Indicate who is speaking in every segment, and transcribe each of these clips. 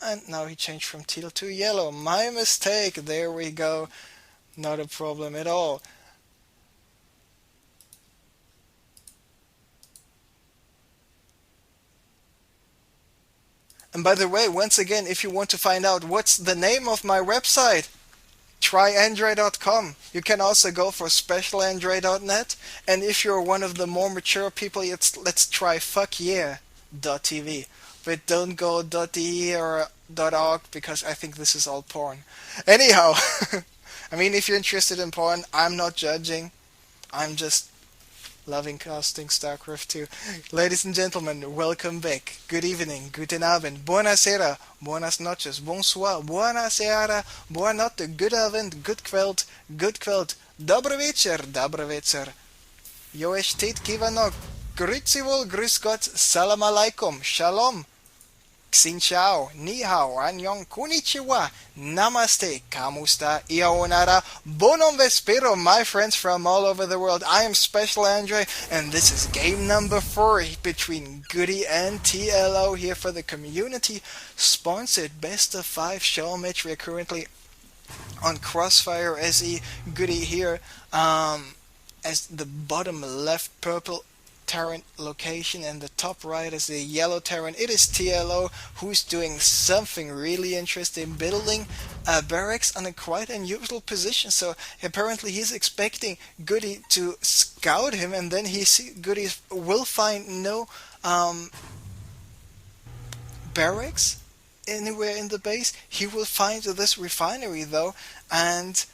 Speaker 1: And now he changed from teal to yellow. My mistake. There we go. Not a problem at all. And by the way, once again, if you want to find out what's the name of my website, try Android.com. You can also go for specialandroid.net. And if you're one of the more mature people, let's try fuckyeah.tv. But don't go .de or .org because I think this is all porn. Anyhow, I mean, if you're interested in porn, I'm not judging. I'm just loving casting StarCraft 2. Ladies and gentlemen, welcome back. Good evening, guten Abend, buonasera, buenas noches, bonsoir, buonasera, buonanotte, good Abend, good kveld, dobry večer. Jo estet kivano, grüezi wohl, grüß Gott, salam alaikum, shalom. Xin chao, ni hao, annyeong, konnichiwa, namaste, kamusta, ionara, bonom vespero, my friends from all over the world. I am Special Andre, and this is game number 4 between GoOdy and TLO here for the community-sponsored Best of 5 Showmatch. We are currently on Crossfire SE. GoOdy here as the bottom left purple Terran location, and the top right is the yellow Terran. It is TLO who's doing something really interesting, building a barracks on a quite unusual position. So apparently he's expecting GoOdy to scout him, and then GoOdy will find no barracks anywhere in the base. He will find this refinery though, and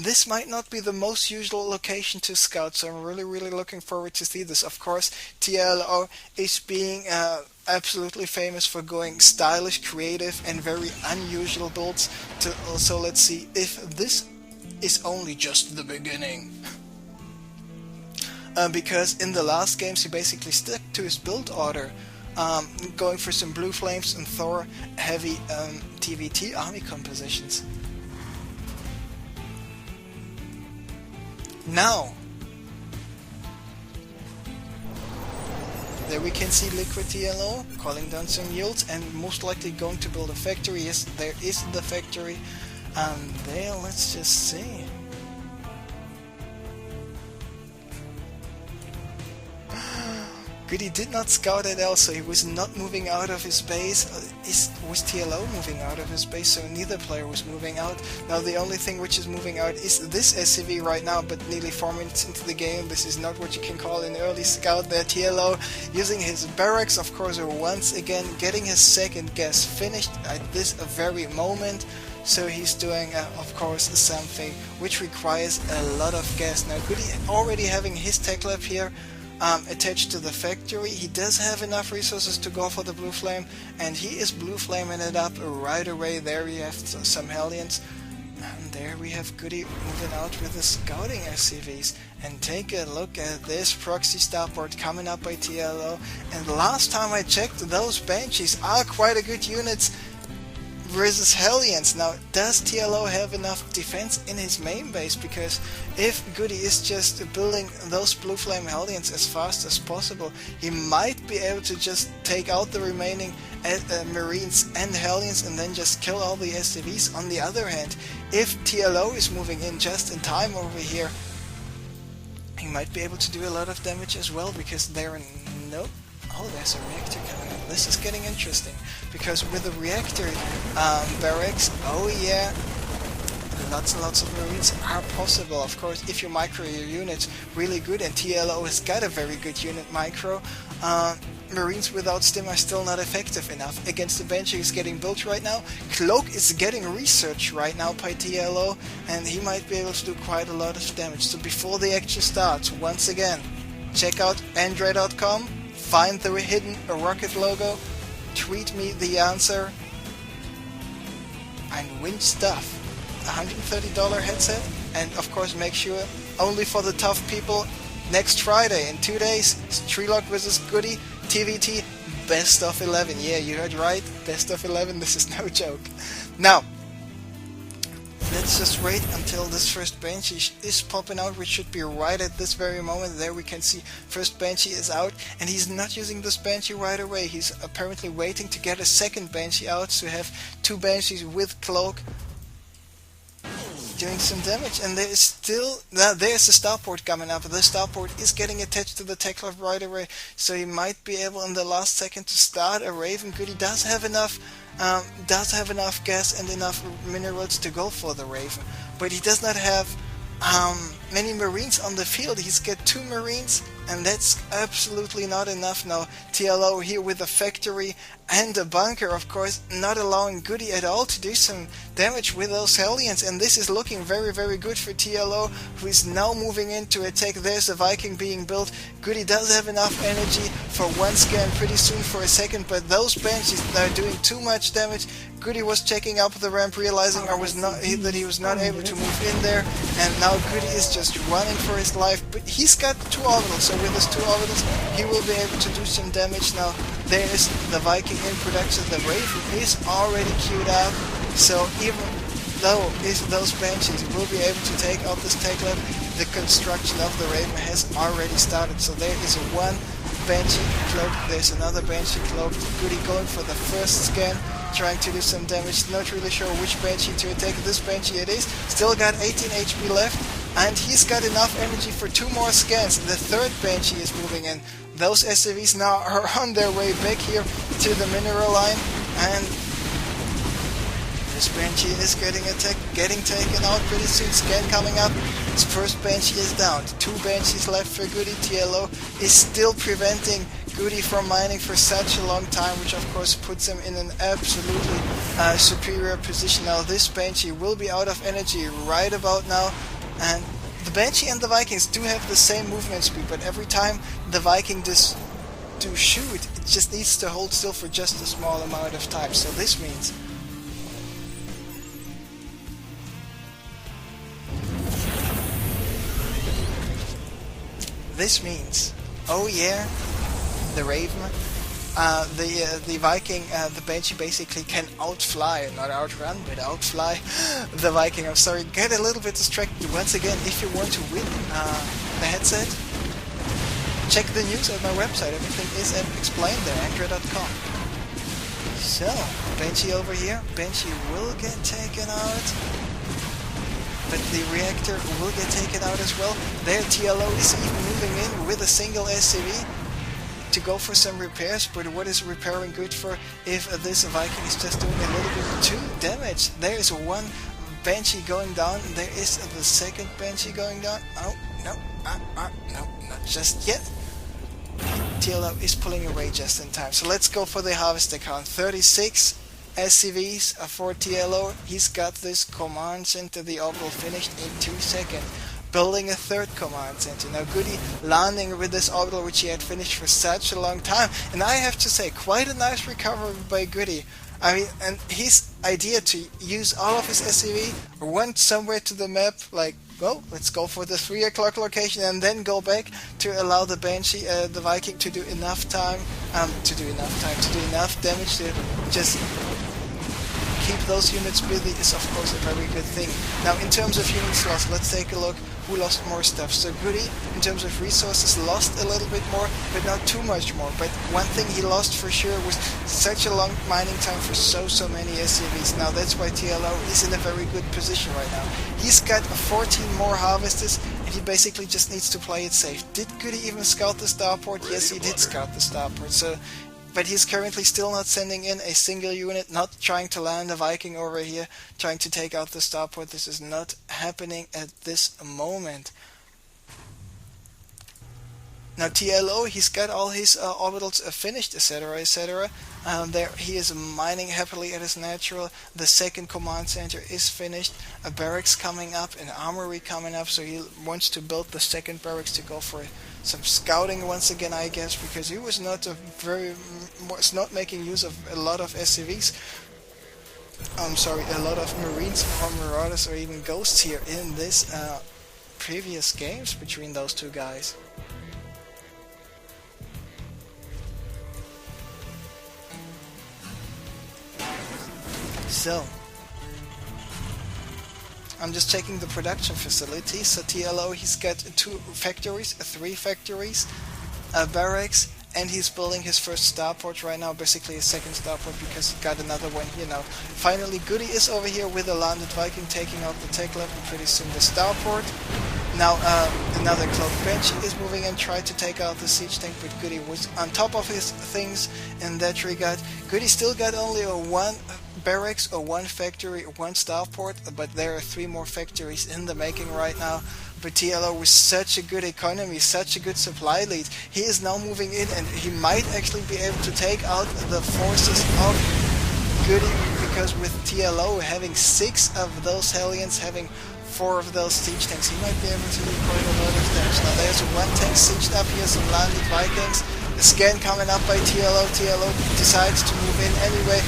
Speaker 1: this might not be the most usual location to scout, so I'm really looking forward to see this. Of course, TLO is being absolutely famous for going stylish, creative, and very unusual builds. So let's see if this is only just the beginning. Because in the last games he basically stuck to his build order, going for some blue flames and Thor heavy TVT army compositions. Now, there we can see Liquid TLO calling down some yields and most likely going to build a factory. Yes, there is the factory. And there, let's just see. GoOdy did not scout at all, so he was not moving out of his base. Was TLO moving out of his base, so neither player was moving out. Now the only thing which is moving out is this SCV right now, but nearly 4 minutes into the game. This is not what you can call an early scout there. TLO using his barracks, of course, once again getting his second gas finished at this very moment. So he's doing, of course, something which requires a lot of gas. Now GoOdy already having his tech lab here attached to the factory. He does have enough resources to go for the blue flame, and he is blue flaming it up right away. There we have some Hellions, and there we have GoOdy moving out with the scouting SCVs. And take a look at this proxy starboard coming up by TLO, and last time I checked, those Banshees are quite a good units versus Hellions. Now, does TLO have enough defense in his main base? Because if GoOdy is just building those blue flame Hellions as fast as possible, he might be able to just take out the remaining Marines and Hellions and then just kill all the SCVs. On the other hand, if TLO is moving in just in time over here, he might be able to do a lot of damage as well, because there are no... Oh, there's a reactor coming up. This is getting interesting, because with the reactor barracks, oh yeah, lots and lots of Marines are possible. Of course, if you micro your units really good, and TLO has got a very good unit micro, Marines without stim are still not effective enough. Against the Banshee is getting built right now. Cloak is getting researched right now by TLO, and he might be able to do quite a lot of damage. So before the action starts, once again, check out Android.com, find the hidden rocket logo, tweet me the answer, and win stuff. $130 headset, and of course make sure, only for the tough people, next Friday in 2 days, Treelock vs GoOdy, TVT, best of 11. Yeah, you heard right, best of 11, this is no joke. Now, let's just wait until this first Banshee is popping out, which should be right at this very moment. There we can see first Banshee is out, and he's not using this Banshee right away. He's apparently waiting to get a second Banshee out, to have two Banshees with Cloak doing some damage. And there is still, now there's the starport coming up. The starport is getting attached to the Techlove right away, so he might be able in the last second to start a Raven. GoOdy does have enough gas and enough minerals to go for the Raven, but he does not have many Marines on the field. He's got 2 Marines, and that's absolutely not enough. Now TLO here with a factory and a bunker, of course, not allowing GoOdy at all to do some damage with those Hellions, and this is looking very, very good for TLO, who is now moving in to attack. There's a Viking being built. GoOdy does have enough energy for one scan, pretty soon for a second, but those Banshees are doing too much damage. GoOdy was checking up the ramp, realizing that he was not able to move in there, and now GoOdy is just running for his life, but he's got 2 orbitals, so with his 2 orbitals he will be able to do some damage. Now there is the Viking in production. The Raven is already queued up, so even though those Banshees will be able to take out this Techlove, the construction of the Raven has already started. So there is one Banshee cloaked, there's another Banshee cloaked. GoOdy going for the first scan, trying to do some damage. Not really sure which Banshee to attack. This Banshee it is. Still got 18 HP left, and he's got enough energy for 2 more scans. The third Banshee is moving in. Those SCVs now are on their way back here to the mineral line, and this Banshee is getting attacked, getting taken out pretty soon. Scan coming up. His first Banshee is down. 2 Banshees left for GoOdy. TLO is still preventing GoOdy from mining for such a long time, which of course puts him in an absolutely superior position. Now this Banshee will be out of energy right about now, and the Banshee and the Vikings do have the same movement speed, but every time the Viking does shoot, it just needs to hold still for just a small amount of time. So this means oh yeah, the Raven, the Viking, the Banshee basically can outfly, not outrun, but outfly the Viking. I'm sorry, get a little bit distracted. Once again, if you want to win the headset, check the news at my website. Everything is explained there, android.com. So, Banshee over here. Banshee will get taken out, but the reactor will get taken out as well. There TLO is even moving in with a single SCV to go for some repairs, but what is repairing good for if this Viking is just doing a little bit too damage? There is one Banshee going down, there is the second Banshee going down. Oh, no, no, not just yet. TLO is pulling away just in time. So let's go for the harvest account. 36 SCVs for TLO. He's got this command center, the orbital, finished in 2 seconds. Building a third command center. Now GoOdy landing with this orbital, which he had finished for such a long time. And I have to say, quite a nice recovery by GoOdy. I mean, and his idea to use all of his SCV, went somewhere to the map, like, well, let's go for the 3 o'clock location and then go back to allow the Banshee, the Viking, to do enough time, to do enough damage to just keep those units busy is of course a very good thing. Now in terms of units lost, let's take a look who lost more stuff. So GoOdy, in terms of resources, lost a little bit more, but not too much more. But one thing he lost for sure was such a long mining time for so many SCVs. Now that's why TLO is in a very good position right now. He's got 14 more harvesters, and he basically just needs to play it safe. Did GoOdy even scout the starport? Yes, he did scout the starport. So, but he's currently still not sending in a single unit, not trying to land a Viking over here, trying to take out the starport. This is not happening at this moment. Now TLO, he's got all his orbitals finished, etc, etc. There he is mining happily at his natural. The second command center is finished. A barracks coming up, an armory coming up, so he wants to build the second barracks to go for some scouting once again, I guess, because he was not making use of a lot of SCVs. I'm sorry, a lot of Marines or Marauders or even Ghosts here in this previous games between those two guys. So, I'm just checking the production facility. So TLO, he's got 3 factories, barracks, and he's building his first starport right now, basically a second starport because he got another one here now. Finally, GoOdy is over here with a landed Viking taking out the tech lab and pretty soon the starport. Now another cloak bench is moving in, tried to take out the siege tank, but GoOdy was on top of his things in that regard. GoOdy still got only a 1 barracks or 1 factory, 1 starport, but there are 3 more factories in the making right now. But TLO with such a good economy, such a good supply lead, he is now moving in and he might actually be able to take out the forces of GoOdy, because with TLO having 6 of those Hellions, having 4 of those siege tanks, he might be able to do quite a lot of damage. Now there's a 1 tank sieged up here, some landed Vikings, a scan coming up by TLO. TLO decides to move in anyway,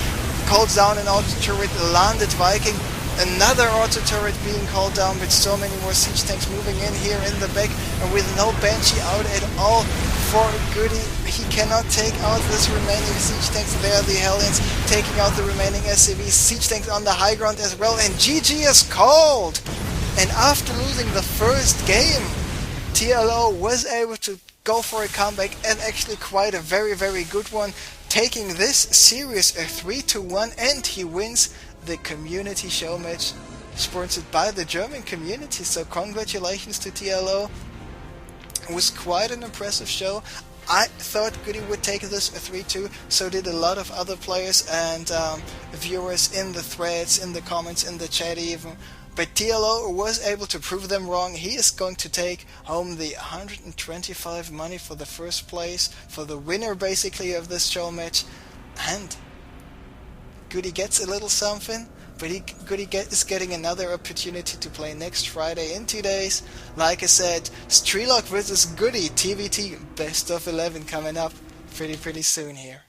Speaker 1: calls down an auto turret, landed Viking. Another auto turret being called down with so many more siege tanks moving in here in the back, and with no Banshee out at all for GoOdy. He cannot take out this remaining siege tanks. There are the Hellions taking out the remaining SCVs, siege tanks on the high ground as well, and GG is called! And after losing the first game, TLO was able to go for a comeback, and actually quite a very, very good one, taking this series a 3-1, and he wins the community show match sponsored by the German community. So congratulations to TLO. It was quite an impressive show. I thought GoOdy would take this a 3-2, so did a lot of other players and viewers in the threads, in the comments, in the chat even. But TLO was able to prove them wrong. He is going to take home the 125 money for the first place, for the winner basically of this show match. And GoOdy gets a little something, but GoOdy is getting another opportunity to play next Friday in 2 days. Like I said, Strelok versus GoOdy, TVT, best of 11 coming up pretty soon here.